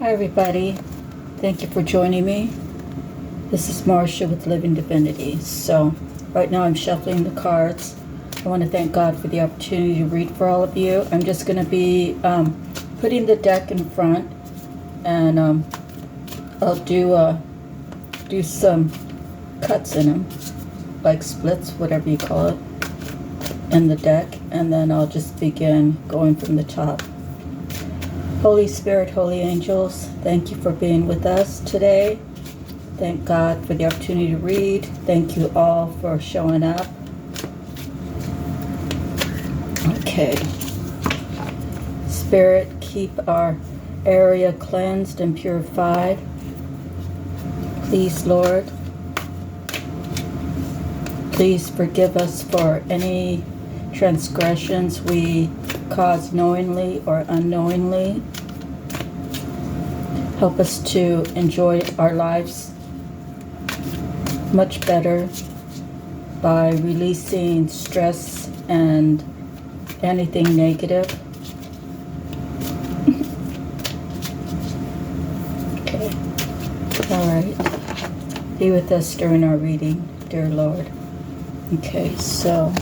Hi, everybody. Thank you for joining me. This is Marcia with Living Divinity. So, right now I'm shuffling the cards. I want to thank God for the opportunity to read for all of you. I'm just going to be putting the deck in front, and I'll do some cuts in them, like splits, whatever you call it, in the deck, and then I'll just begin going from the top. Holy Spirit, holy angels, thank you for being with us today. Thank God for the opportunity to read. Thank you all for showing up. Okay. Spirit, keep our area cleansed and purified. Please, Lord. Please forgive us for any transgressions we cause knowingly or unknowingly. Help us to enjoy our lives much better by releasing stress and anything negative. Okay. All right. Be with us during our reading, dear Lord. Okay, so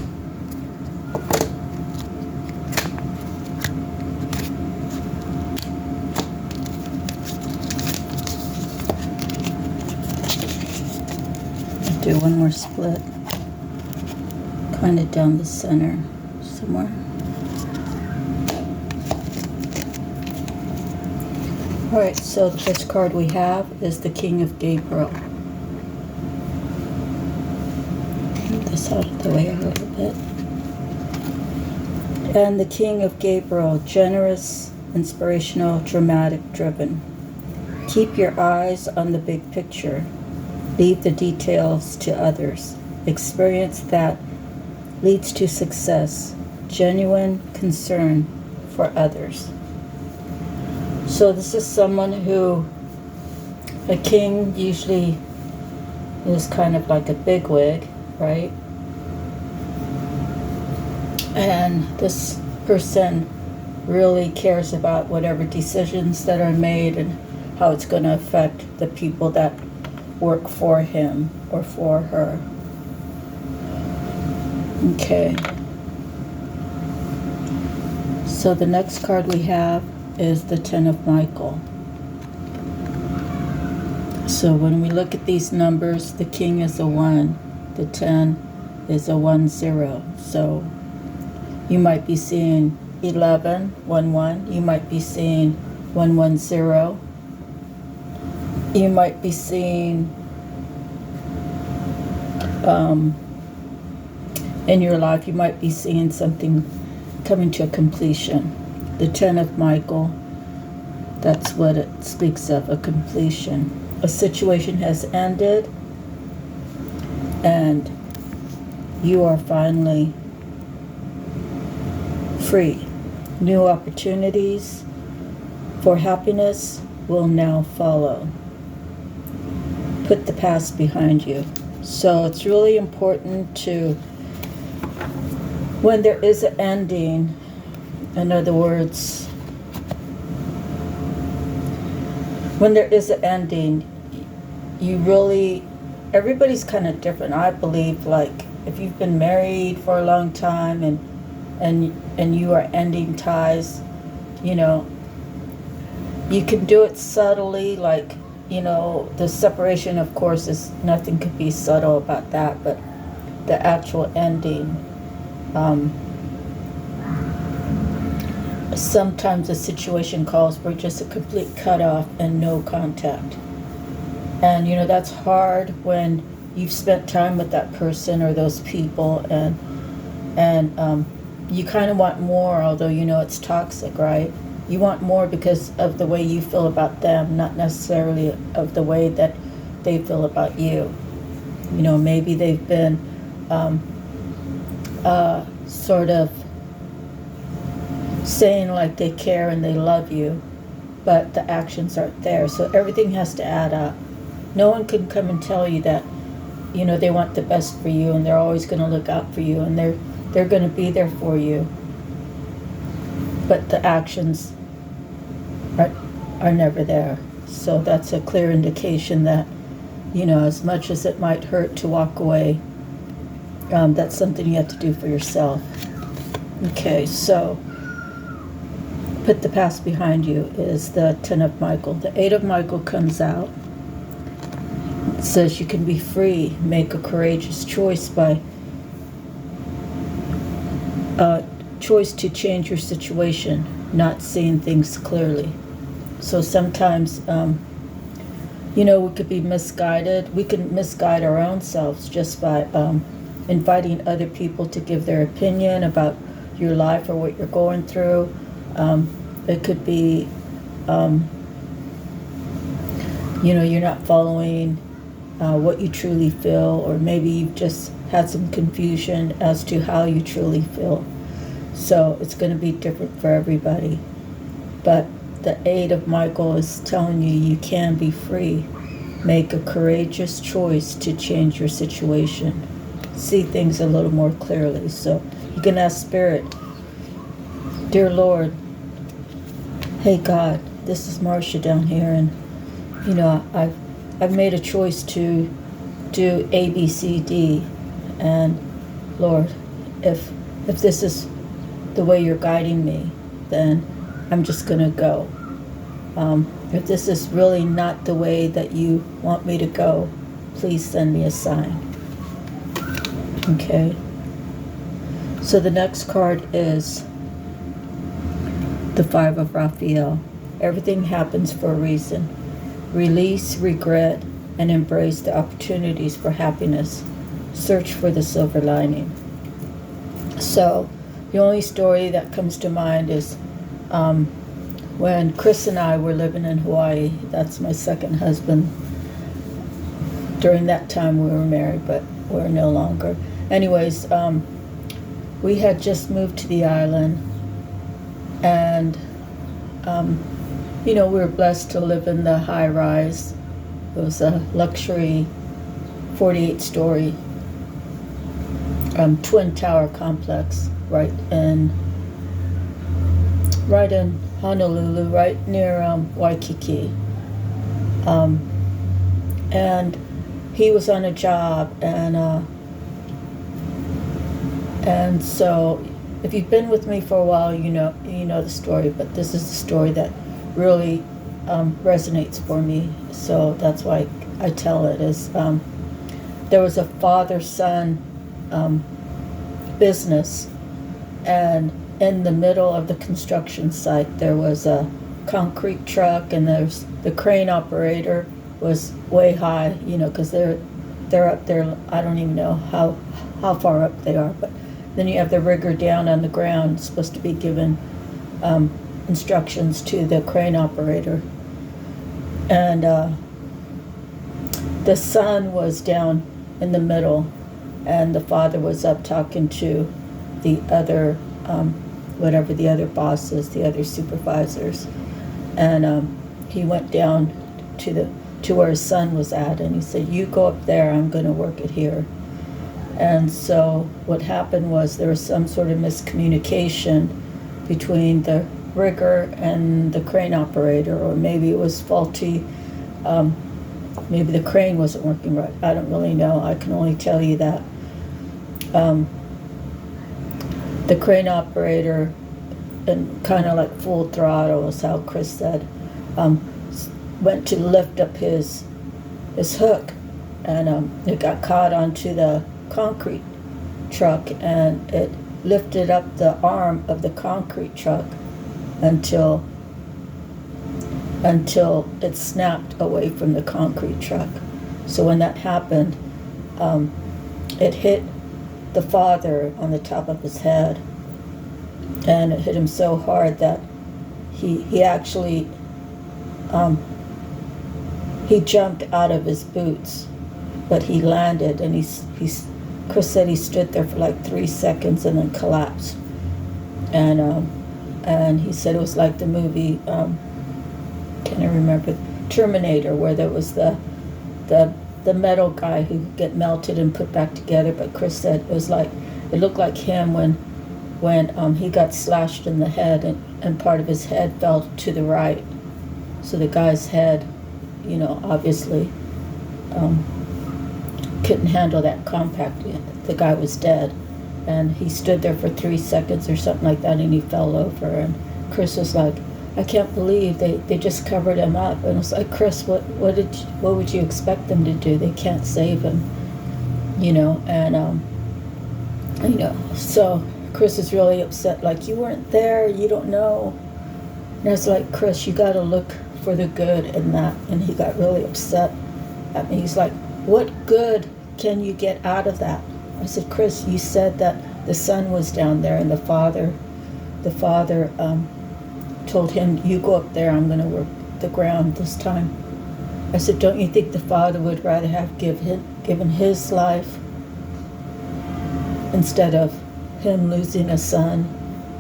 do one more split, kind of down the center somewhere. All right, so the first card we have is the King of Gabriel. Move this out of the way a little bit. And the King of Gabriel, generous, inspirational, dramatic, driven. Keep your eyes on the big picture. Leave the details to others. Experience that leads to success. Genuine concern for others. So this is someone who, a king usually is kind of like a bigwig, right? And this person really cares about whatever decisions that are made and how it's going to affect the people that work for him or for her. Okay. So the next card we have is the Ten of Michael. So when we look at these numbers, the king is a 1, the 10 is a 1-0. So you might be seeing 11, 1-1. You might be seeing 1-1-0. You might be seeing in your life, you might be seeing something coming to a completion. The Ten of Michael, that's what it speaks of, a completion. A situation has ended and you are finally free. New opportunities for happiness will now follow. Put the past behind you. So it's really important to, when there is an ending, in other words, when there is an ending, you really, everybody's kind of different. I believe, like, if you've been married for a long time and you are ending ties, you know, you can do it subtly, like, you know, the separation, of course, is nothing could be subtle about that, but the actual ending, sometimes a situation calls for just a complete cutoff and no contact. And, you know, that's hard when you've spent time with that person or those people, and you kind of want more, although you know it's toxic, right? You want more because of the way you feel about them, not necessarily of the way that they feel about you. You know, maybe they've been sort of saying like they care and they love you, but the actions aren't there. So everything has to add up. No one can come and tell you that, you know, they want the best for you and they're always going to look out for you and they're going to be there for you. But the actions are never there. So that's a clear indication that, as much as it might hurt to walk away, that's something you have to do for yourself. Okay, so put the past behind you is the 10 of Michael. The 8 of Michael comes out. It says you can be free, make a courageous choice choice to change your situation, not seeing things clearly. So sometimes, we could be misguided. We can misguide our own selves just by inviting other people to give their opinion about your life or what you're going through. It could be, you're not following what you truly feel, or maybe you've just had some confusion as to how you truly feel. So it's going to be different for everybody. But the 8 of Michael is telling you you can be free. Make a courageous choice to change your situation. See things a little more clearly. So you can ask Spirit, Dear Lord, hey God, this is Marcia down here, and I've made a choice to do A, B, C, D, and Lord, if this is the way you're guiding me, then I'm just going to go. If this is really not the way that you want me to go, please send me a sign. Okay. So the next card is the 5 of Raphael. Everything happens for a reason. Release regret and embrace the opportunities for happiness. Search for the silver lining. So the only story that comes to mind is when Chris and I were living in Hawaii. That's my second husband. During that time we were married, but we're no longer. Anyways, we had just moved to the island, and we were blessed to live in the high rise. It was a luxury 48-story twin tower complex right in Honolulu, right near Waikiki. And he was on a job, and so if you've been with me for a while, you know the story, but this is the story that really resonates for me. So that's why I tell it. There was a father-son business, and in the middle of the construction site there was a concrete truck, and there's the crane operator was way high, because they're up there. I don't even know how far up they are, but then you have the rigger down on the ground, supposed to be given instructions to the crane operator. And the son was down in the middle, and the father was up talking to the other, whatever the other bosses, the other supervisors. And he went down to where his son was at, and he said, "You go up there, I'm going to work it here." And so what happened was there was some sort of miscommunication between the rigger and the crane operator, or maybe it was faulty. Maybe the crane wasn't working right. I don't really know. I can only tell you that the crane operator, and kind of like full throttle, is how Chris said, went to lift up his hook, and it got caught onto the concrete truck, and it lifted up the arm of the concrete truck until it snapped away from the concrete truck. So when that happened, it hit the father on the top of his head, and it hit him so hard that he actually he jumped out of his boots, but he landed, and Chris said he stood there for like 3 seconds and then collapsed. And he said it was like the movie, can't I remember, Terminator, where there was the metal guy who could get melted and put back together. But Chris said it looked like him when he got slashed in the head, and part of his head fell to the right. So the guy's head, obviously couldn't handle that compact. The guy was dead. And he stood there for 3 seconds or something like that, and he fell over. And Chris was like, I can't believe they just covered him up. And it's like, Chris, what would you expect them to do? They can't save him, so Chris is really upset, like, you weren't there, you don't know. And I was like, Chris, you got to look for the good in that. And he got really upset at me. He's like, what good can you get out of that? I said, Chris, you said that the son was down there, and the father told him, you go up there, I'm going to work the ground this time. I said, don't you think the father would rather have given his life instead of him losing a son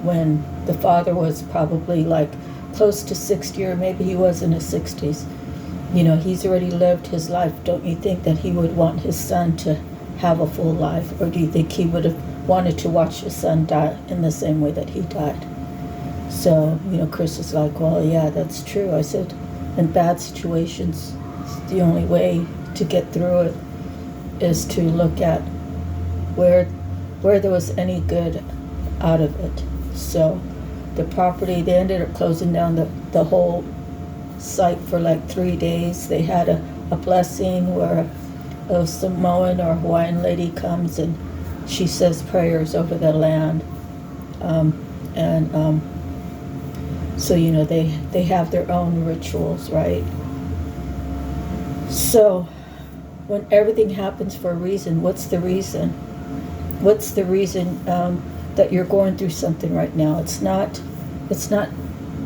when the father was probably like close to 60, or maybe he was in his 60s? He's already lived his life. Don't you think that he would want his son to have a full life? Or do you think he would have wanted to watch his son die in the same way that he died? So, Chris is like, well, yeah, that's true. I said, in bad situations, the only way to get through it is to look at where there was any good out of it. So the property, they ended up closing down the whole site for like 3 days. They had a blessing where a Samoan or Hawaiian lady comes and she says prayers over the land. So, they have their own rituals, right? So when everything happens for a reason, what's the reason? What's the reason that you're going through something right now? It's not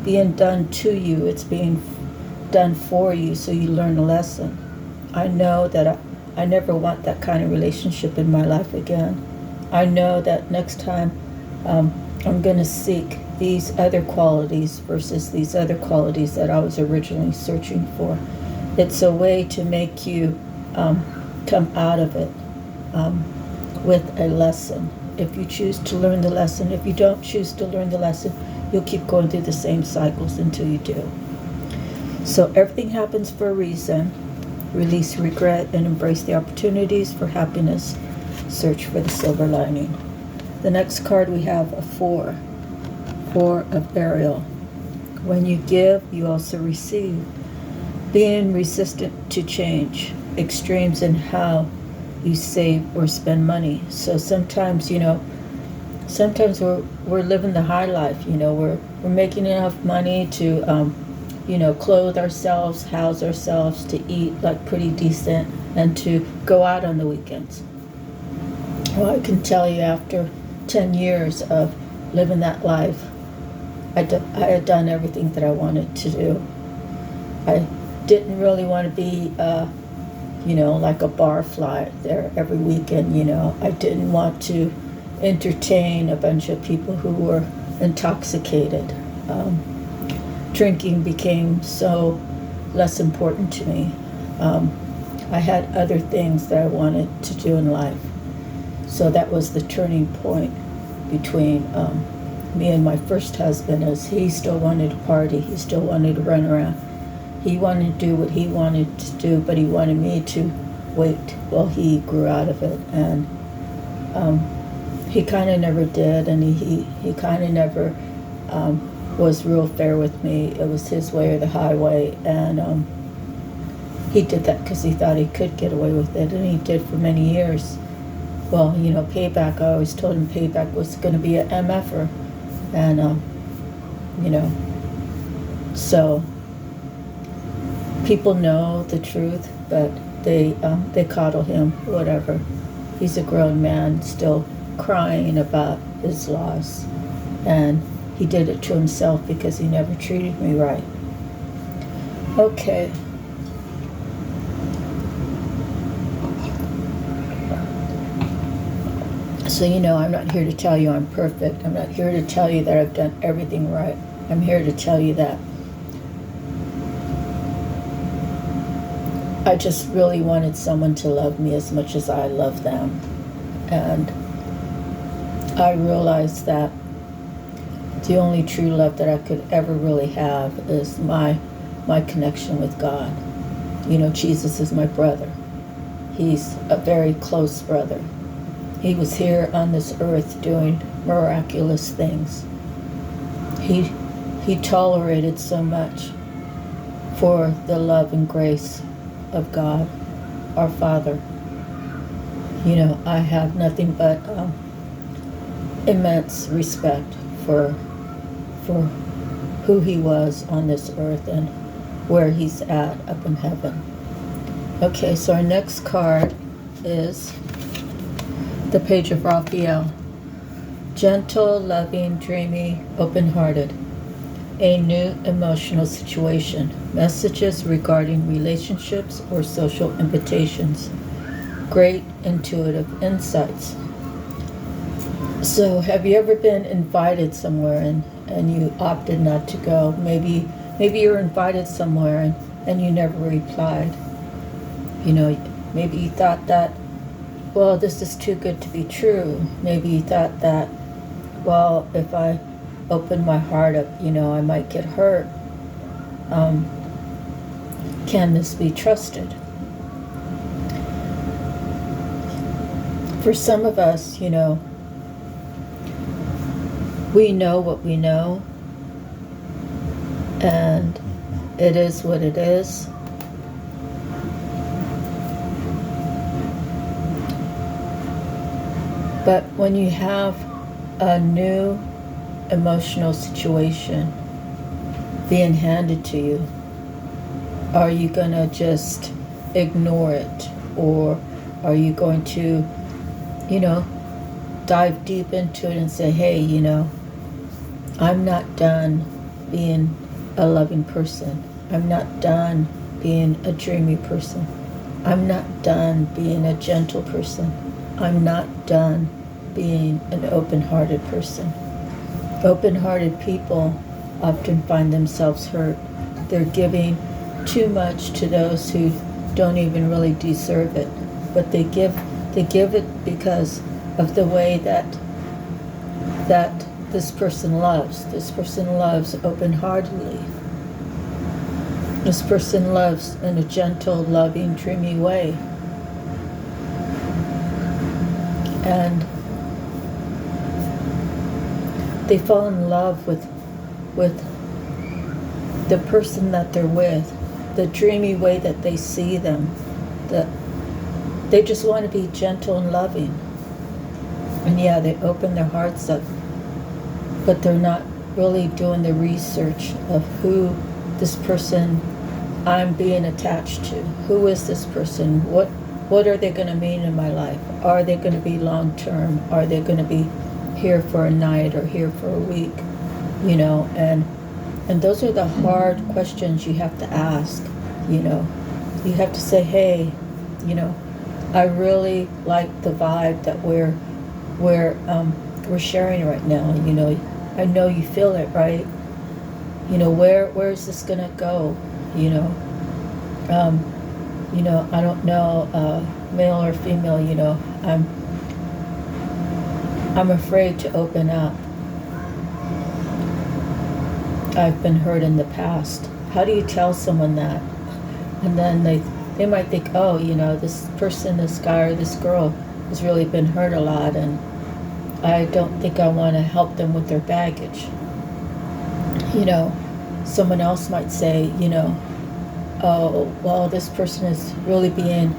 being done to you, it's being done for you, so you learn a lesson. I know that I never want that kind of relationship in my life again. I know that next time I'm going to seek these other qualities versus these other qualities that I was originally searching for. It's a way to make you come out of it with a lesson. If you choose to learn the lesson, if you don't choose to learn the lesson, you'll keep going through the same cycles until you do. So everything happens for a reason. Release regret and embrace the opportunities for happiness. Search for the silver lining. The next card we have a 4. 4 of Ariel. When you give, you also receive. Being resistant to change. Extremes in how you save or spend money. So sometimes, sometimes we're living the high life. We're making enough money to clothe ourselves, house ourselves, to eat like pretty decent, and to go out on the weekends. Well, I can tell you, after 10 years of living that life, I had done everything that I wanted to do. I didn't really want to be, like a barfly there every weekend. I didn't want to entertain a bunch of people who were intoxicated. Drinking became so less important to me. I had other things that I wanted to do in life. So that was the turning point between me and my first husband, as he still wanted to party, he still wanted to run around. He wanted to do what he wanted to do, but he wanted me to wait while he grew out of it. And he kind of never did, and he kind of never was real fair with me. It was his way or the highway, and he did that because he thought he could get away with it, and he did for many years. Well, payback, I always told him payback was going to be an MFer. And, so people know the truth, but they coddle him, whatever. He's a grown man still crying about his loss. And he did it to himself because he never treated me right. Okay. So, I'm not here to tell you I'm perfect. I'm not here to tell you that I've done everything right. I'm here to tell you that I just really wanted someone to love me as much as I love them. And I realized that the only true love that I could ever really have is my my connection with God. Jesus is my brother. He's a very close brother. He was here on this earth doing miraculous things. He tolerated so much for the love and grace of God, our Father. I have nothing but immense respect for who he was on this earth and where he's at up in heaven. Okay, so our next card is the Page of Raphael. Gentle, loving, dreamy, open-hearted. A new emotional situation. Messages regarding relationships or social invitations. Great intuitive insights. So have you ever been invited somewhere and you opted not to go? Maybe you're invited somewhere and you never replied. Maybe you thought that, well, this is too good to be true. Maybe you thought that, well, if I open my heart up, I might get hurt. Can this be trusted? For some of us, we know what we know, and it is what it is. But when you have a new emotional situation being handed to you, are you going to just ignore it? Or are you going to, dive deep into it and say, hey, I'm not done being a loving person. I'm not done being a dreamy person. I'm not done being a gentle person. I'm not done being an open-hearted person. Open-hearted people often find themselves hurt. They're giving too much to those who don't even really deserve it. But they give it because of the way that this person loves. This person loves open-heartedly. This person loves in a gentle, loving, dreamy way. And they fall in love with the person that they're with, the dreamy way that they see them. They just want to be gentle and loving. And yeah, they open their hearts up, but they're not really doing the research of who this person I'm being attached to. Who is this person? What are they going to mean in my life? Are they going to be long term? Are they going to be here for a night or here for a week? And those are the hard questions you have to ask. You have to say, hey, I really like the vibe that we're sharing right now. I know you feel it, right? Where is this gonna go? I don't know, male or female. I'm afraid to open up. I've been hurt in the past. How do you tell someone that? And then they might think, oh, this person, this guy or this girl has really been hurt a lot, and I don't think I want to help them with their baggage. Someone else might say, oh, well, this person is really being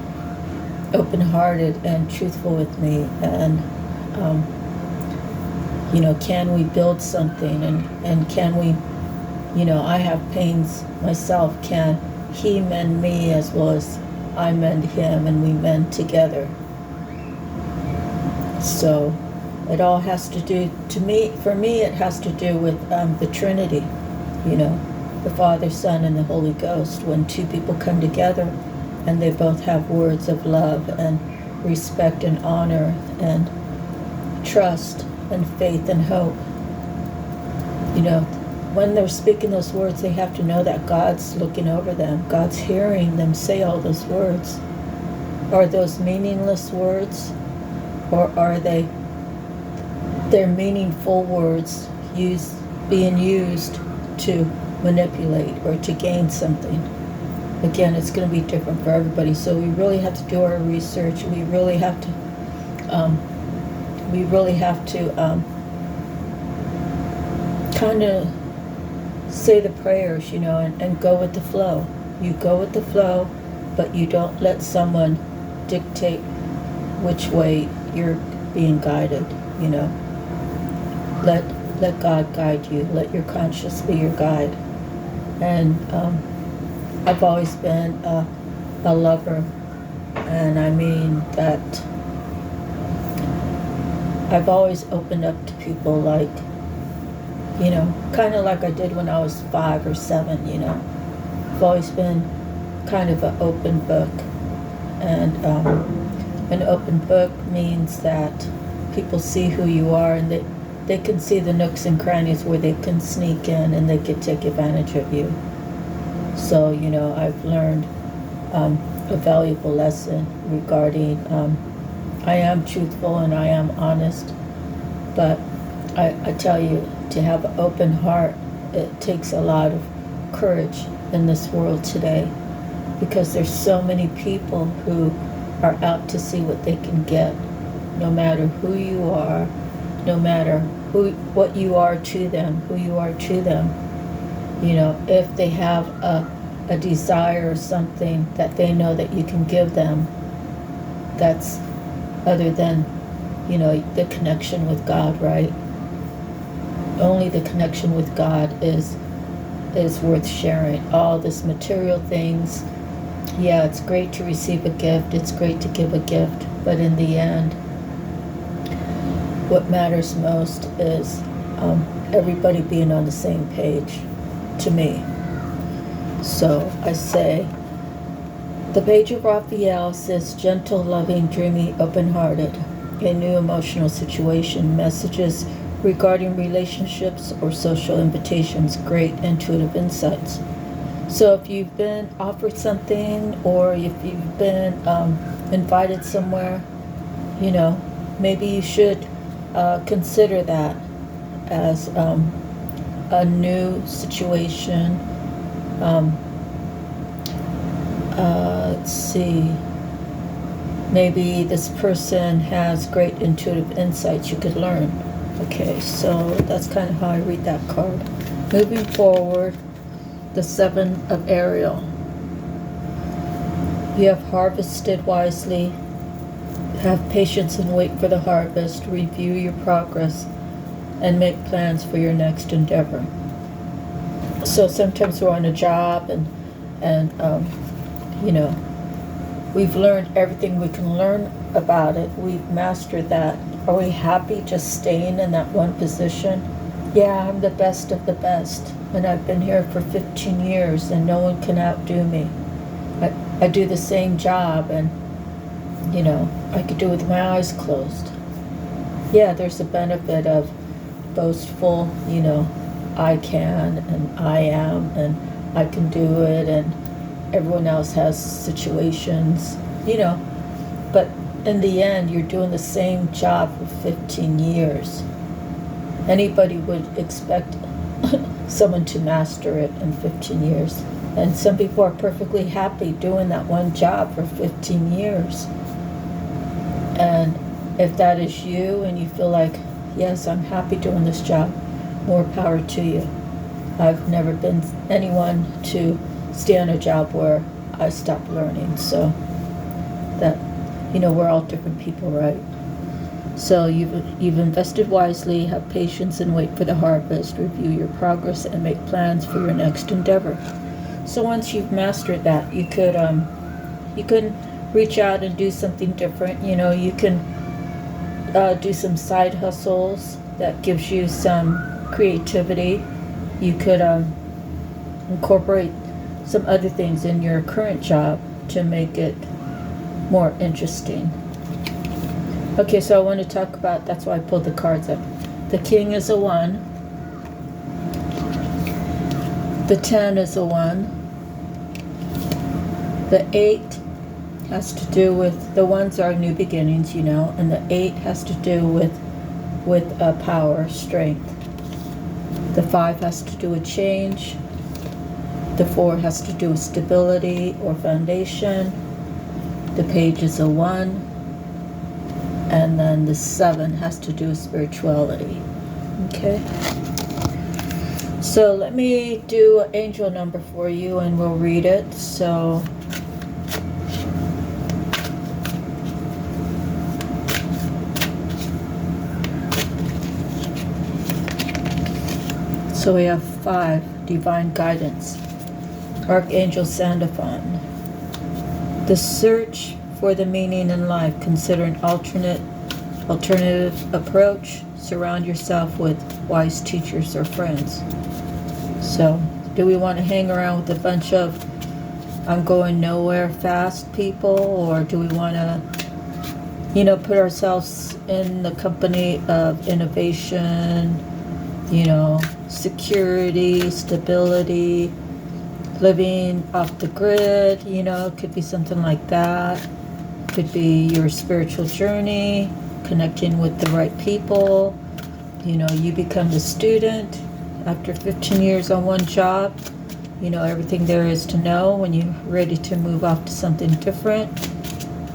open-hearted and truthful with me, and can we build something, and can we, I have pains myself, can he mend me as well as I mend him, and we mend together? So it all has to do, for me it has to do with the Trinity, the Father, Son, and the Holy Ghost. When two people come together and they both have words of love and respect and honor and trust and faith and hope, when they're speaking those words, they have to know that God's looking over them. God's hearing them say all those words. Are those meaningless words, or are they're meaningful words being used to manipulate or to gain something. Again, it's going to be different for everybody, so we really have to do our research. We really have to kind of say the prayers, and go with the flow. You go with the flow, but you don't let someone dictate which way you're being guided. Let God guide you. Let your conscience be your guide. And I've always been a lover, and I mean that I've always opened up to people, like, kind of like I did when I was 5 or 7. I've always been kind of an open book, and an open book means that people see who you are, and they can see the nooks and crannies where they can sneak in and they can take advantage of you. So, I've learned a valuable lesson regarding, I am truthful and I am honest, but I tell you, to have an open heart, it takes a lot of courage in this world today, because there's so many people who are out to see what they can get, no matter who you are, no matter what you are to them, who you are to them. If they have a desire or something that they know that you can give them, that's other than, the connection with God, right? Only the connection with God is worth sharing. All this material things, yeah, it's great to receive a gift, it's great to give a gift, but in the end, what matters most is everybody being on the same page, to me. So I say, the page of Raphael says, gentle, loving, dreamy, open-hearted, a new emotional situation, messages regarding relationships or social invitations, great intuitive insights. So if you've been offered something, or if you've been invited somewhere, maybe you should consider that as a new situation. Let's see, maybe this person has great intuitive insights you could learn. Okay, so that's kind of how I read that card. Moving forward, the 7 of Ariel. You have harvested wisely. Have patience and wait for the harvest. Review your progress and make plans for your next endeavor. So sometimes we're on a job and we've learned everything we can learn about it. We've mastered that. Are we happy just staying in that one position? Yeah, I'm the best of the best, and I've been here for 15 years and no one can outdo me. I do the same job, and I could do it with my eyes closed. Yeah, there's a benefit of boastful, I can and I am and I can do it, and everyone else has situations, but in the end, you're doing the same job for 15 years. Anybody would expect someone to master it in 15 years. And some people are perfectly happy doing that one job for 15 years. And if that is you and you feel like, yes, I'm happy doing this job, more power to you. I've never been anyone to stay on a job where I stopped learning. So that, we're all different people, right? So you've invested wisely, have patience and wait for the harvest, review your progress and make plans for your next endeavor. So once you've mastered that, you could reach out and do something different. You can do some side hustles that gives you some creativity. You could incorporate some other things in your current job to make it more interesting. Okay, so I want to talk about, that's why I pulled the cards up. The King is a 1. The 10 is a 1. The 8 has to do with, the 1s are new beginnings, and the 8 has to do with power, strength. The 5 has to do with change. The 4 has to do with stability or foundation. The page is a 1. And then the 7 has to do with spirituality. Okay? So let me do an angel number for you and we'll read it. So we have 5, divine guidance. Archangel Sandalphon. The search for the meaning in life. Consider an alternative approach. Surround yourself with wise teachers or friends. So, do we want to hang around with a bunch of I'm going nowhere fast people, or do we want to, put ourselves in the company of innovation, security, stability, living off the grid, it could be something like that. Could be your spiritual journey, connecting with the right people. You become the student after 15 years on one job. Everything there is to know when you're ready to move off to something different.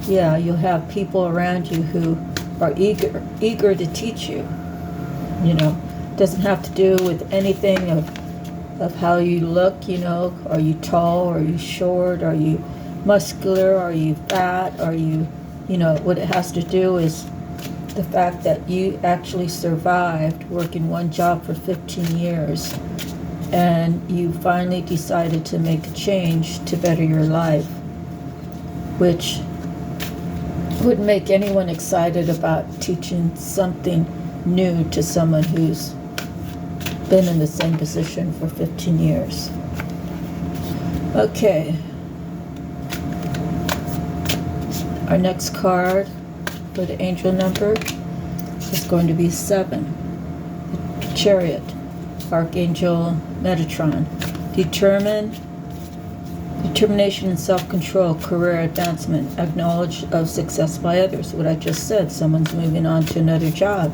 Yeah, you'll have people around you who are eager to teach you. Doesn't have to do with anything of how you look, are you tall, are you short, are you muscular, are you fat, are you, what it has to do is the fact that you actually survived working one job for 15 years and you finally decided to make a change to better your life, which would make anyone excited about teaching something new to someone who's been in the same position for 15 years. Okay. Our next card for the angel number is going to be 7. The Chariot. Archangel Metatron. Determination and self-control, career advancement, acknowledge of success by others. What I just said, someone's moving on to another job.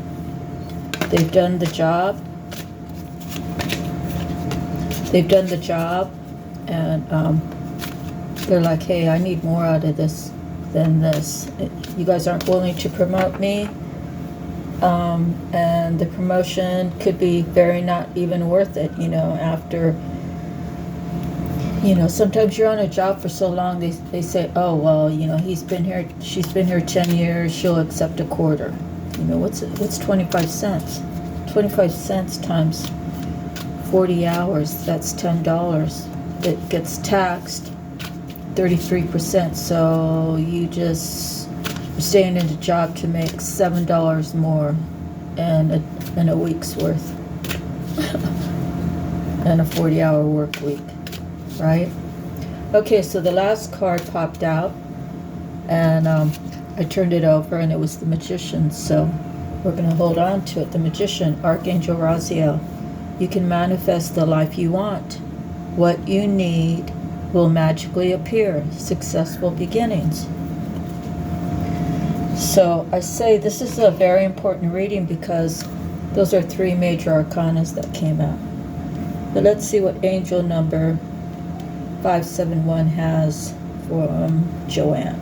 They've done the job. And they're like, hey, I need more out of this than this. You guys aren't willing to promote me. And the promotion could be very not even worth it, after, sometimes you're on a job for so long, they say, oh, well, she's been here 10 years, she'll accept a quarter. What's 25 cents? 25 cents times 40 hours, that's $10. It gets taxed 33%, so you're staying in a job to make $7 more in a week's worth and a 40-hour work week, right? Okay, so the last card popped out and I turned it over and it was the Magician, so we're going to hold on to it. The Magician, Archangel Raziel. You can manifest the life you want. What you need will magically appear. Successful beginnings. So I say this is a very important reading because those are 3 major arcanas that came out. But let's see what angel number 571 has for Joanne.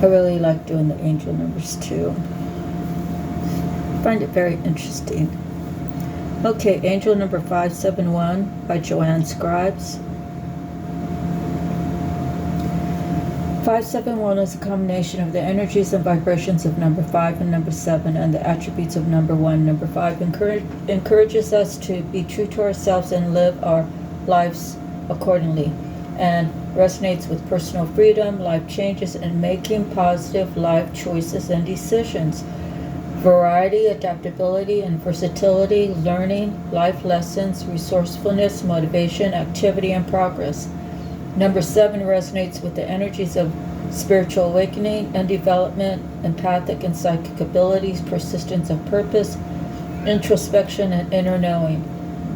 I really like doing the angel numbers too. I find it very interesting. Okay, angel number 571 by Joanne Scribes. 571 is a combination of the energies and vibrations of number 5 and number 7 and the attributes of number 1. Number 5 encourages us to be true to ourselves and live our lives accordingly, and resonates with personal freedom, life changes, and making positive life choices and decisions. Variety, adaptability, and versatility, learning, life lessons, resourcefulness, motivation, activity, and progress. Number 7 resonates with the energies of spiritual awakening and development, empathic and psychic abilities, persistence of purpose, introspection, and inner knowing.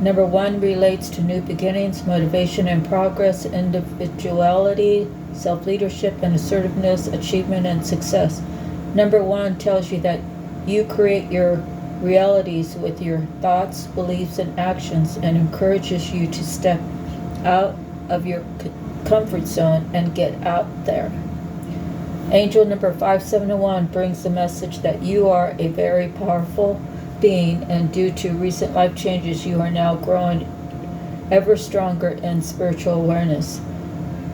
Number 1 relates to new beginnings, motivation and progress, individuality, self-leadership and assertiveness, achievement and success. Number 1 tells you that you create your realities with your thoughts, beliefs, and actions, and encourages you to step out of your comfort zone and get out there. Angel number 571 brings the message that you are a very powerful being, and due to recent life changes, you are now growing ever stronger in spiritual awareness.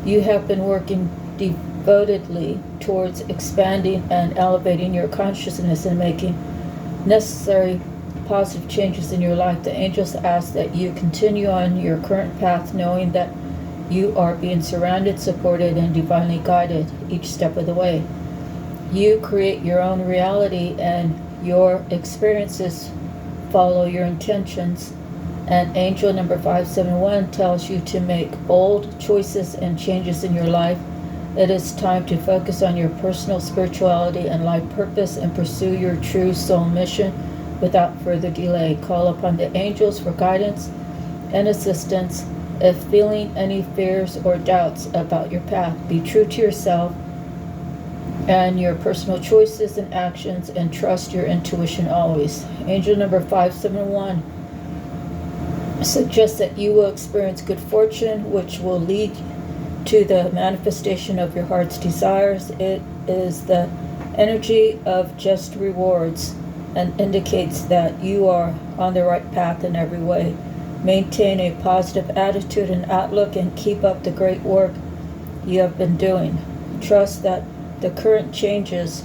You have been working devotedly towards expanding and elevating your consciousness and making necessary positive changes in your life. The angels ask that you continue on your current path, knowing that you are being surrounded, supported, and divinely guided each step of the way. You create your own reality, and your experiences follow your intentions. And angel number 571 tells you to make bold choices and changes in your life. It is time to focus on your personal spirituality and life purpose and pursue your true soul mission without further delay. Call upon the angels for guidance and assistance. If feeling any fears or doubts about your path, be true to yourself and your personal choices and actions, and trust your intuition always. Angel number 571 suggests that you will experience good fortune, which will lead to the manifestation of your heart's desires. It is the energy of just rewards and indicates that you are on the right path in every way. Maintain a positive attitude and outlook and keep up the great work you have been doing. Trust that the current changes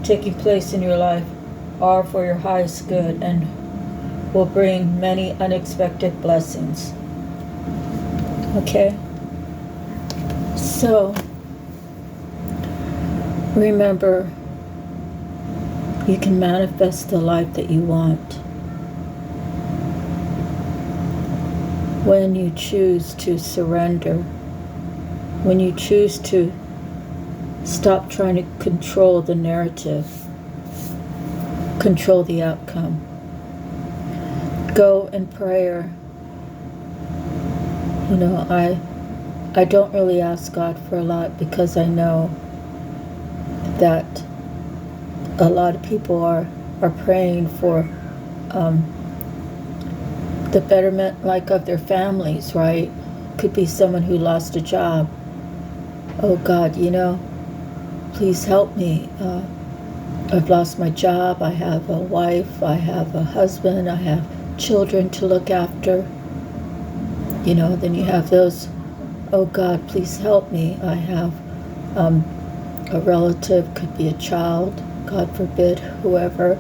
taking place in your life are for your highest good and will bring many unexpected blessings. Okay? So, remember, you can manifest the life that you want when you choose to surrender, when you choose to stop trying to control the narrative, control the outcome. Go in prayer. You know, I don't really ask God for a lot because I know that a lot of people are praying for the betterment, like, of their families, right? Could be someone who lost a job. Oh God, you know, please help me. I've lost my job. I have a wife. I have a husband. I have children to look after. You know, then you have those, oh God, please help me. I have a relative, could be a child, God forbid, whoever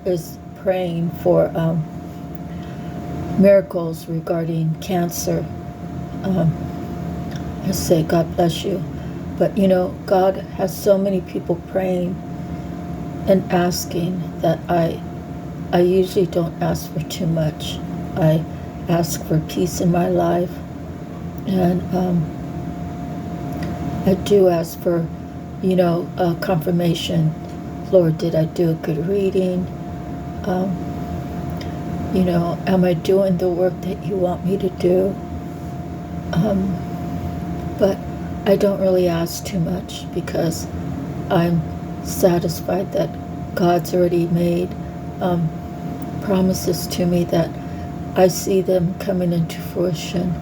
is praying for miracles regarding cancer. I say, God bless you. But you know, God has so many people praying and asking that I usually don't ask for too much. I ask for peace in my life, and I do ask for, you know, confirmation. Lord, did I do a good reading? You know, am I doing the work that you want me to do? But I don't really ask too much because I'm satisfied that God's already made promises to me that I see them coming into fruition,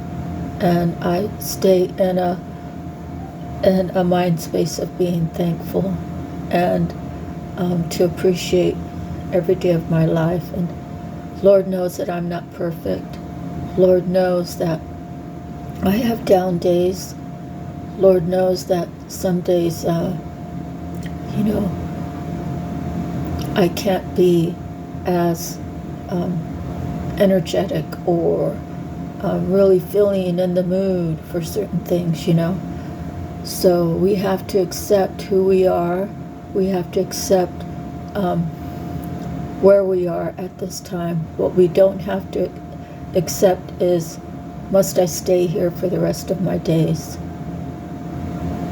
and I stay in a mind space of being thankful and to appreciate every day of my life. And Lord knows that I'm not perfect. Lord knows that I have down days. Lord knows that some days, you know, I can't be as energetic or really feeling in the mood for certain things, you know. So we have to accept who we are. We have to accept where we are at this time. What we don't have to accept is, must I stay here for the rest of my days?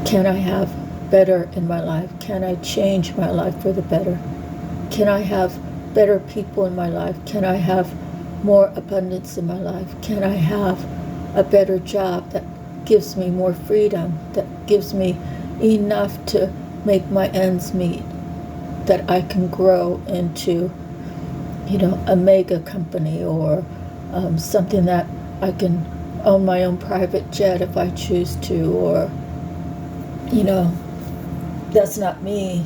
Can I have better in my life? Can I change my life for the better? Can I have better people in my life? Can I have more abundance in my life? Can I have a better job that gives me more freedom, that gives me enough to make my ends meet, that I can grow into, a mega company, or something that I can own my own private jet if I choose to, or, that's not me.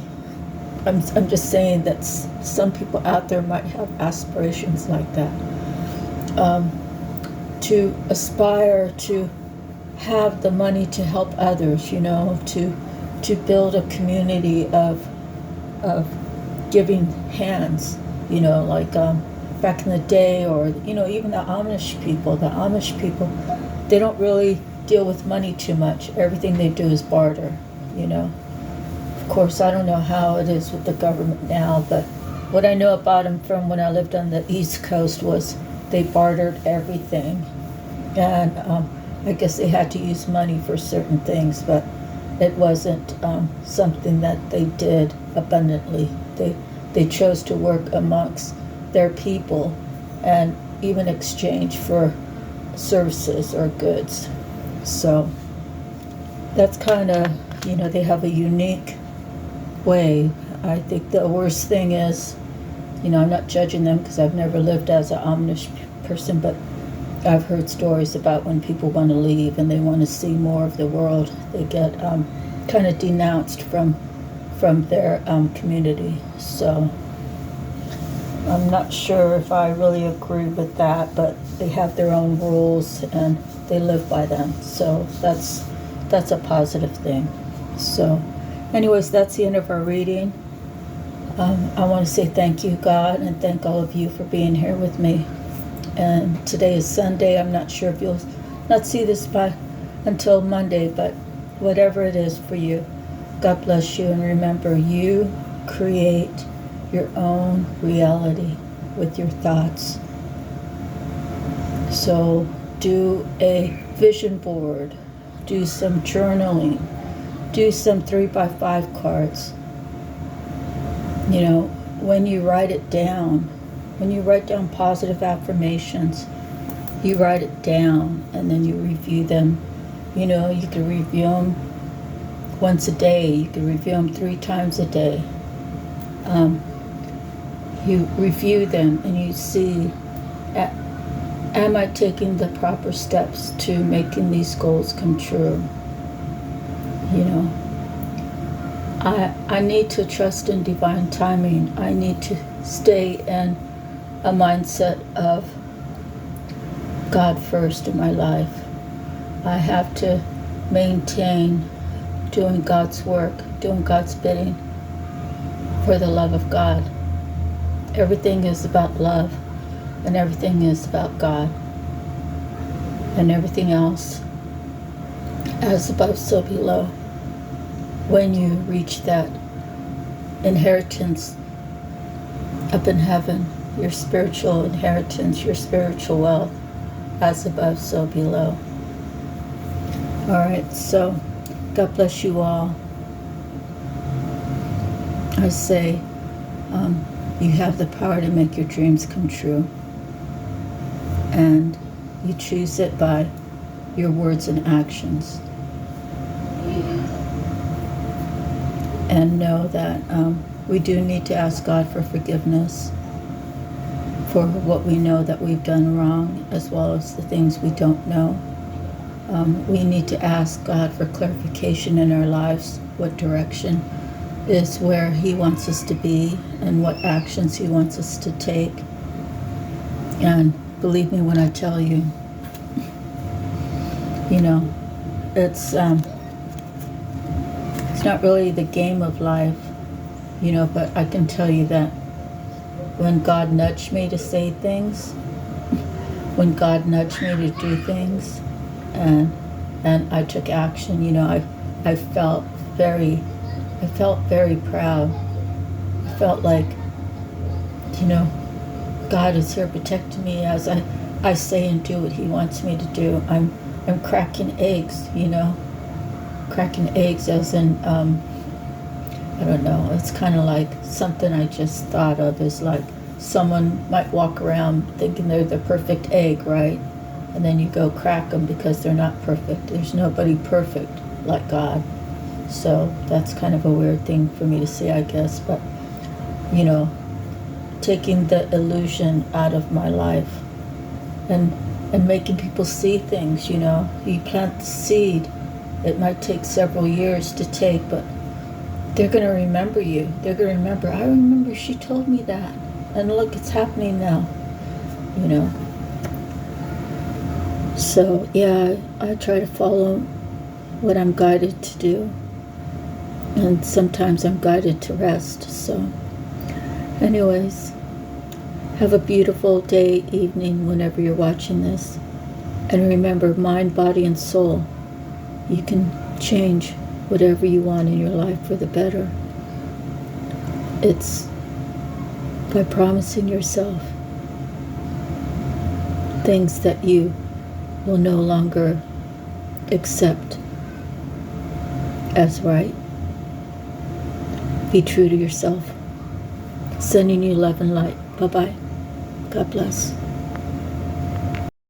I'm just saying that some people out there might have aspirations like that. To aspire to have the money to help others, to build a community of giving hands, like back in the day, or even the Amish people. The Amish people, they don't really deal with money too much. Everything they do is barter. Of course, I don't know how it is with the government now, but what I know about them from when I lived on the East Coast was they bartered everything, and I guess they had to use money for certain things, but it wasn't something that they did abundantly. They chose to work amongst their people and even exchange for services or goods. So that's kind of, they have a unique way. I think the worst thing is, I'm not judging them because I've never lived as an Amish person, but I've heard stories about when people want to leave and they want to see more of the world, they get kind of denounced from their community. So I'm not sure if I really agree with that, but they have their own rules and they live by them. So that's a positive thing. So anyways, that's the end of our reading. I want to say thank you, God, and thank all of you for being here with me. And today is Sunday. I'm not sure if you'll not see this until Monday, but whatever it is for you, God bless you. And remember, you create your own reality with your thoughts. So do a vision board, do some journaling, do some 3x5 cards. When you write it down, when you write down positive affirmations, you write it down and then you review them. You can review them once a day. You can review them 3 times a day. You review them and you see, am I taking the proper steps to making these goals come true? I need to trust in divine timing. I need to stay in a mindset of God first in my life. I have to maintain doing God's work, doing God's bidding for the love of God. Everything is about love, and everything is about God. And everything else, as above, so below. When you reach that inheritance up in heaven, your spiritual inheritance, your spiritual wealth, as above, so below. All right, so God bless you all. I say, you have the power to make your dreams come true. And you choose it by your words and actions. And know that we do need to ask God for forgiveness for what we know that we've done wrong, as well as the things we don't know. We need to ask God for clarification in our lives, what direction is where He wants us to be and what actions He wants us to take. And believe me when I tell you, it's not really the game of life, but I can tell you that when God nudged me to say things, when God nudged me to do things, and I took action, I felt very proud. I felt like, God is here protecting me as I say and do what He wants me to do. I'm cracking eggs, cracking eggs as in, I don't know, it's kind of like something I just thought of is like someone might walk around thinking they're the perfect egg, right? And then you go crack them because they're not perfect. There's nobody perfect like God. So that's kind of a weird thing for me to say, I guess. But, you know, taking the illusion out of my life and making people see things, you know. You plant the seed. It might take several years to take, but they're going to remember you. They're going to remember, I remember she told me that. And look, it's happening now, you know. So, yeah, I try to follow what I'm guided to do. And sometimes I'm guided to rest. So, anyways, have a beautiful day, evening, whenever you're watching this. And remember, mind, body, and soul. You can change whatever you want in your life for the better. It's by promising yourself things that you will no longer accept as right. Be true to yourself. Sending you love and light. Bye-bye. God bless.